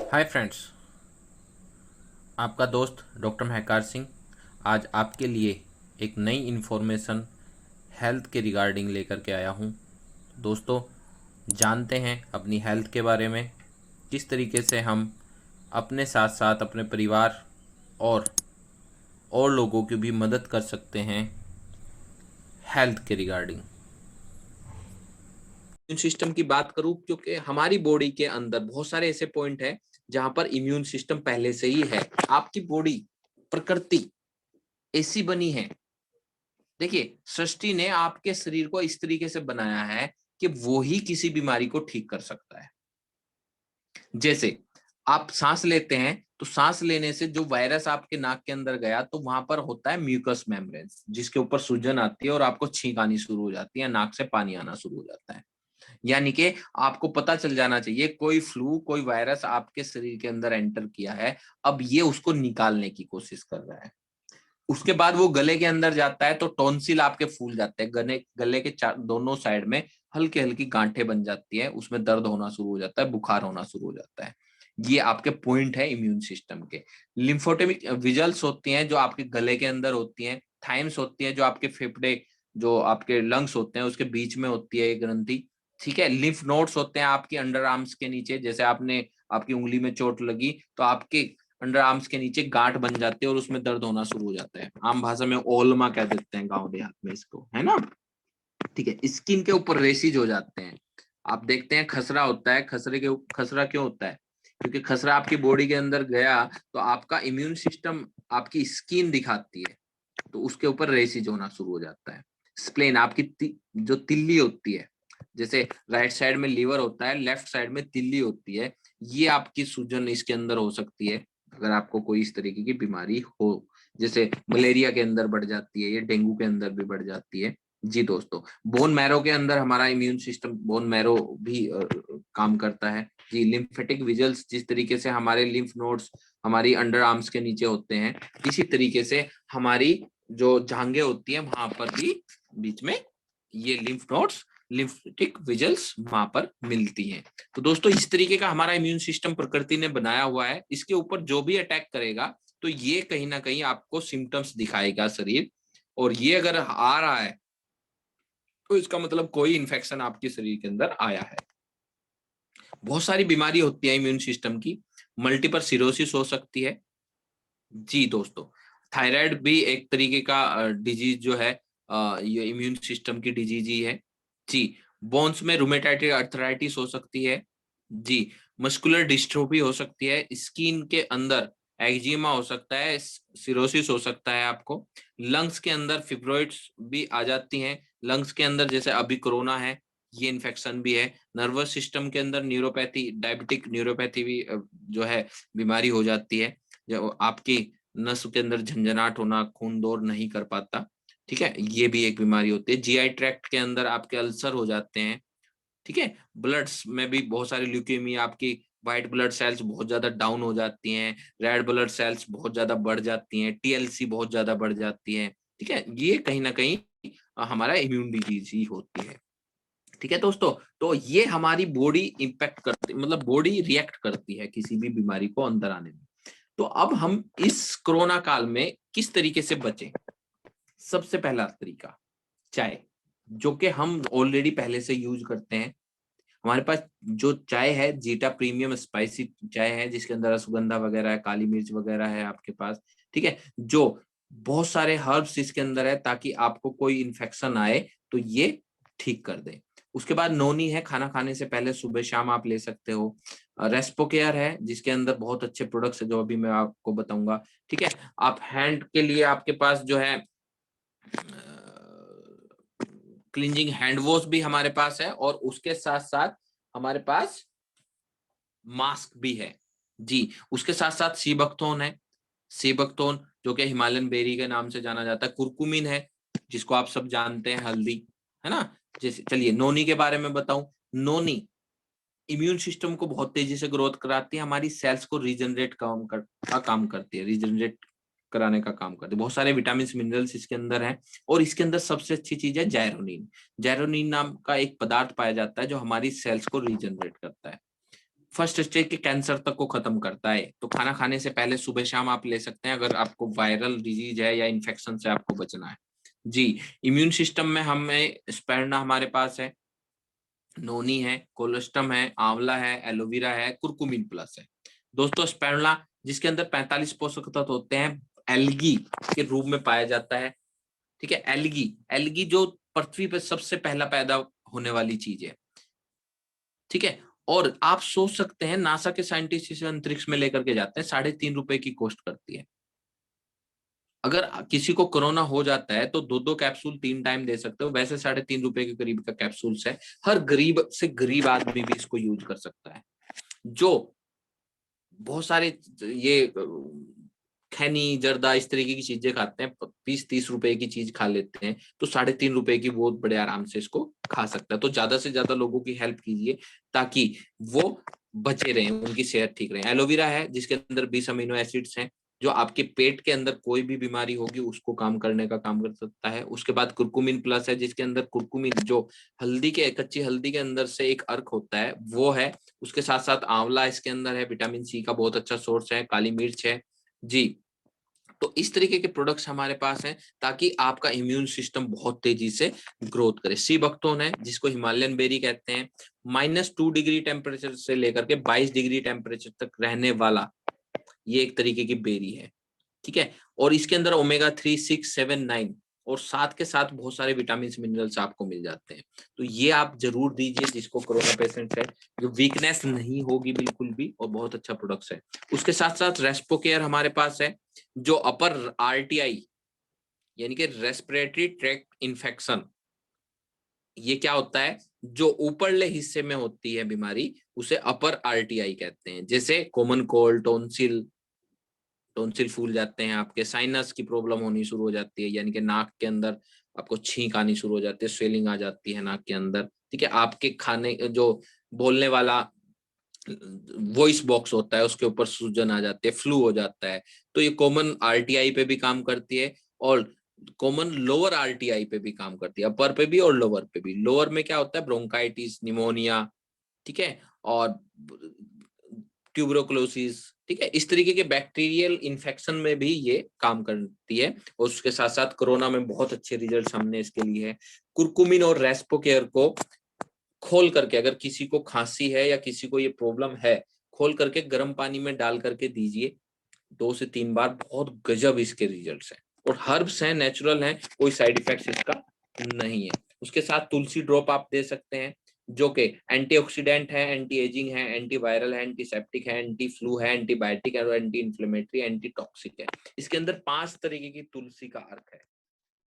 Hi friends, आपका दोस्त doctor Mehkar Singh आज आपके लिए एक नई इन्फॉर्मेशन हेल्थ के रिगार्डिंग लेकर के आया हूँ। दोस्तों, जानते हैं अपनी हेल्थ के बारे में, किस तरीके से हम अपने साथ साथ अपने परिवार और लोगों की भी मदद कर सकते हैं हेल्थ के रिगार्डिंग। इम्यून सिस्टम की बात करूं, क्योंकि हमारी बॉडी के अंदर बहुत सारे ऐसे पॉइंट हैं जहां पर इम्यून सिस्टम पहले से ही है। आपकी बॉडी, प्रकृति ऐसी बनी है। देखिए, सृष्टि ने आपके शरीर को इस तरीके से बनाया है कि वो ही किसी बीमारी को ठीक कर सकता है। जैसे आप सांस लेते हैं तो सांस लेने से जो वायरस आपके नाक के अंदर गया तो वहां पर होता है म्यूकस मेम्ब्रेन, जिसके ऊपर सूजन आती है और आपको छींक आनी शुरू हो जाती है, नाक से पानी आना शुरू हो जाता है। यानी कि आपको पता चल जाना चाहिए कोई फ्लू, कोई वायरस आपके शरीर के अंदर एंटर किया है। अब ये उसको निकालने की कोशिश कर रहा है। उसके बाद वो गले के अंदर जाता है तो टॉन्सिल आपके फूल जाते हैं, गले के दोनों साइड में हल्की हल्की गांठें बन जाती है, उसमें दर्द होना शुरू हो जाता है, बुखार होना शुरू हो जाता है। ये आपके पॉइंट है इम्यून सिस्टम के। लिम्फोटेमिक विजल्स होती हैं जो आपके गले के अंदर होती हैं। थाइम्स होती है जो आपके फेफड़े, जो आपके लंग्स होते हैं उसके बीच में होती है ये ग्रंथि। ठीक है। लिम्फ नोड्स होते हैं आपकी अंडर आर्म्स के नीचे। जैसे आपने आपकी उंगली में चोट लगी तो आपके अंडर आर्म्स के नीचे गांठ बन जाती है और उसमें दर्द होना शुरू हो जाता है। आम भाषा में ओलमा कह देते हैं गांव देहात में इसको, है ना। ठीक है। स्किन के ऊपर रेसिज हो जाते हैं। आप देखते हैं खसरा होता है, खसरा क्यों होता है? क्योंकि खसरा आपकी बॉडी के अंदर गया तो आपका इम्यून सिस्टम आपकी स्किन दिखाती है, तो उसके ऊपर रेसिज होना शुरू हो जाता है। स्प्लेन आपकी जो तिल्ली होती है, जैसे राइट साइड में लीवर होता है, लेफ्ट साइड में तिल्ली होती है, ये आपकी सूजन इसके अंदर हो सकती है अगर आपको कोई इस तरीके की बीमारी हो। जैसे मलेरिया के अंदर बढ़ जाती है, ये डेंगू के अंदर भी बढ़ जाती है। जी दोस्तों, बोन मैरो के अंदर हमारा इम्यून सिस्टम, बोन मैरो भी काम करता है। जी, लिम्फेटिक विजल्स, जिस तरीके से हमारे लिम्फ नोड्स हमारी अंडर आर्म्स के नीचे होते हैं, इसी तरीके से हमारी जो जांघें होती हैं वहां पर भी बीच में ये लिम्फ नोड्स, लिम्फेटिक विजल्स वहां पर मिलती हैं। तो दोस्तों, इस तरीके का हमारा इम्यून सिस्टम प्रकृति ने बनाया हुआ है। इसके ऊपर जो भी अटैक करेगा तो ये कहीं ना कहीं आपको सिम्टम्स दिखाएगा शरीर, और ये अगर आ रहा है तो इसका मतलब कोई इन्फेक्शन आपके शरीर के अंदर आया है। बहुत सारी बीमारी होती है इम्यून सिस्टम की। मल्टीपल सिरोसिस हो सकती है। जी दोस्तों, थायराइड भी एक तरीके का डिजीज जो है, ये इम्यून सिस्टम की डिजीज ही है। जी, बोन्स में रूमेटाइटिस अर्थराइटिस हो सकती है। जी, मस्कुलर डिस्ट्रोफी हो सकती है। स्किन के अंदर एक्जिमा हो सकता है, सिरोसिस हो सकता है आपको। लंग्स के अंदर फिब्रोइड्स भी आ जाती हैं। लंग्स के अंदर जैसे अभी कोरोना है, ये इन्फेक्शन भी है। नर्वस सिस्टम के अंदर न्यूरोपैथी, डायबिटिक न्यूरोपैथी भी जो है बीमारी हो जाती है, जो आपकी नस के अंदर झंझनाट होना, खून दौड़ नहीं कर पाता। ठीक है, ये भी एक बीमारी होती है। जीआई ट्रैक्ट के अंदर आपके अल्सर हो जाते हैं। ठीक है। ब्लड्स में भी बहुत सारी ल्यूकेमिया, आपकी व्हाइट ब्लड सेल्स बहुत ज्यादा डाउन हो जाती हैं, रेड ब्लड सेल्स बहुत ज्यादा बढ़ जाती हैं, टीएलसी बहुत ज्यादा बढ़ जाती है। ठीक है, ये कहीं ना कहीं हमारा इम्यून डिजीज ही होती है। ठीक है दोस्तों, तो ये हमारी बॉडी इंपैक्ट करती, मतलब बॉडी रिएक्ट करती है किसी भी बीमारी को अंदर आने में। तो अब हम इस कोरोना काल में किस तरीके से बचें? सबसे पहला तरीका, चाय, जो कि हम ऑलरेडी पहले से यूज करते हैं। हमारे पास जो चाय है, जीटा प्रीमियम स्पाइसी चाय है, जिसके अंदर रसगंधा वगैरह है, काली मिर्च वगैरह है आपके पास। ठीक है, जो बहुत सारे हर्ब्स इसके अंदर है ताकि आपको कोई इन्फेक्शन आए तो ये ठीक कर दे। उसके बाद नोनी है, खाना खाने से पहले सुबह शाम आप ले सकते हो। रेस्पो केयर है, जिसके अंदर बहुत अच्छे प्रोडक्ट्स है जो अभी मैं आपको बताऊंगा। ठीक है। आप हैंड के लिए आपके पास जो है क्लींजिंग हैंड वॉश भी हमारे पास है, और उसके साथ साथ हमारे पास मास्क भी है। जी, उसके साथ साथ सीबकथोन है। सीबकथोन जो कि हिमालयन बेरी के नाम से जाना जाता है। कुरकुमिन है, जिसको आप सब जानते हैं, हल्दी, है ना। जैसे चलिए नोनी के बारे में बताऊं। नोनी इम्यून सिस्टम को बहुत तेजी से ग्रोथ कराती है, हमारी सेल्स को रीजनरेट का काम करती है, रीजनरेट कराने का काम करती है। बहुत सारे विटामिन मिनरल्स इसके अंदर हैं। और इसके अंदर सबसे अच्छी चीज है जायरोनिन। जायरोनिन नाम का एक पदार्थ पाया जाता है जो हमारी सेल्स को रीजनरेट करता है। फर्स्ट स्टेज के कैंसर तक को खत्म करता है। तो खाना खाने से पहले सुबह शाम आप ले सकते हैं अगर आपको वायरल डिजीज है या इन्फेक्शन से आपको बचना है। जी, इम्यून सिस्टम में हमें स्पेरना हमारे पास है, नोनी है, कोलोस्टम है, आंवला है, एलोवेरा है, कुरकुमिन प्लस है। दोस्तों स्पेरुला जिसके अंदर 45 पोषक तत्व होते हैं, एल्गी के रूप में पाया जाता है। ठीक है, एल्गी, एल्गी जो पृथ्वी पर सबसे पहला पैदा होने वाली चीज है। ठीक है, और आप सोच सकते हैं नासा के साइंटिस्ट इसे अंतरिक्ष में लेकर के जाते हैं, ₹3.5 की कॉस्ट करती है। अगर किसी को कोरोना हो जाता है तो 2-2 कैप्सूल 3 टाइम दे सकते हो, वैसे ₹3.5 के करीब का कैप्सूल्स है। हर गरीब से गरीब आदमी भी इसको यूज कर सकता है। जो बहुत सारे ये खैनी, जर्दा इस तरीके की चीजें खाते हैं, 20-30 रुपए की चीज खा लेते हैं, तो ₹3.5 की बहुत बड़े आराम से इसको खा सकता है। तो ज्यादा से ज्यादा लोगों की हेल्प कीजिए ताकि वो बचे रहें, उनकी सेहत ठीक रहे। एलोवेरा है जिसके अंदर 20 अमीनो एसिड्स हैं, जो आपके पेट के अंदर कोई भी बीमारी होगी उसको काम करने का काम कर सकता है। उसके बाद कुरकुमिन प्लस है जिसके अंदर कुरकुमिन जो हल्दी के, कच्ची हल्दी के अंदर से एक अर्क होता है वो है। उसके साथ साथ आंवला इसके अंदर है, विटामिन सी का बहुत अच्छा सोर्स है, काली मिर्च है। जी, तो इस तरीके के प्रोडक्ट्स हमारे पास हैं ताकि आपका इम्यून सिस्टम बहुत तेजी से ग्रोथ करे। सी बकथोन है जिसको हिमालयन बेरी कहते हैं, -2 डिग्री टेम्परेचर से लेकर के 22 डिग्री टेम्परेचर तक रहने वाला ये एक तरीके की बेरी है। ठीक है, और इसके अंदर ओमेगा 3, 6, 7, 9 और साथ के साथ बहुत सारे विटामिन मिनरल्स आपको मिल जाते हैं। तो ये आप जरूर दीजिए जिसको कोरोना पेशेंट है, जो वीकनेस नहीं होगी बिल्कुल भी, और बहुत अच्छा प्रोडक्ट्स है। उसके साथ साथ रेस्पो केयर हमारे पास है जो अपर आरटीआई यानी कि रेस्पिरेटरी ट्रैक्ट इन्फेक्शन, ये क्या होता है, जो ऊपरले हिस्से में होती है बीमारी उसे अपर आरटीआई कहते हैं। जैसे कॉमन कोल्ड, टोंसिल, टोंसिल फूल जाते हैं, आपके साइनस की प्रॉब्लम होनी शुरू हो जाती है, यानी कि नाक के अंदर आपको छींक आनी शुरू हो जाती है, स्वेलिंग आ जाती है नाक के अंदर। ठीक है, आपके खाने जो बोलने वाला वॉइस बॉक्स होता है उसके ऊपर सूजन आ जाती है, फ्लू हो जाता है। तो ये कॉमन आरटीआई पे भी काम करती है और कॉमन लोअर आरटीआई पे भी काम करती है, अपर पे भी और लोअर पे भी। लोअर में क्या होता है, ब्रोंकाइटिस, निमोनिया, ठीक है, और ट्यूबरोक्लोसिस। ठीक है, इस तरीके के बैक्टीरियल इन्फेक्शन में भी ये काम करती है। और उसके साथ साथ कोरोना में बहुत अच्छे रिजल्ट हमने इसके लिए है। कुरकुमिन और रेस्पो केयर को खोल करके, अगर किसी को खांसी है या किसी को ये प्रॉब्लम है, खोल करके गर्म पानी में डाल करके दीजिए 2 से 3 बार, बहुत गजब इसके रिजल्ट्स हैं। और हर्ब्स हैं, नेचुरल हैं, कोई साइड इफेक्ट इसका नहीं है। उसके साथ तुलसी ड्रॉप आप दे सकते हैं जो कि एंटीऑक्सीडेंट है, एंटी एजिंग है, एंटी वायरल है, एंटीसेप्टिक है, एंटी फ्लू है, एंटीबायोटिक है और एंटी इन्फ्लेमेटरी, एंटी टॉक्सिक है। इसके अंदर 5 तरीके की तुलसी का अर्क है।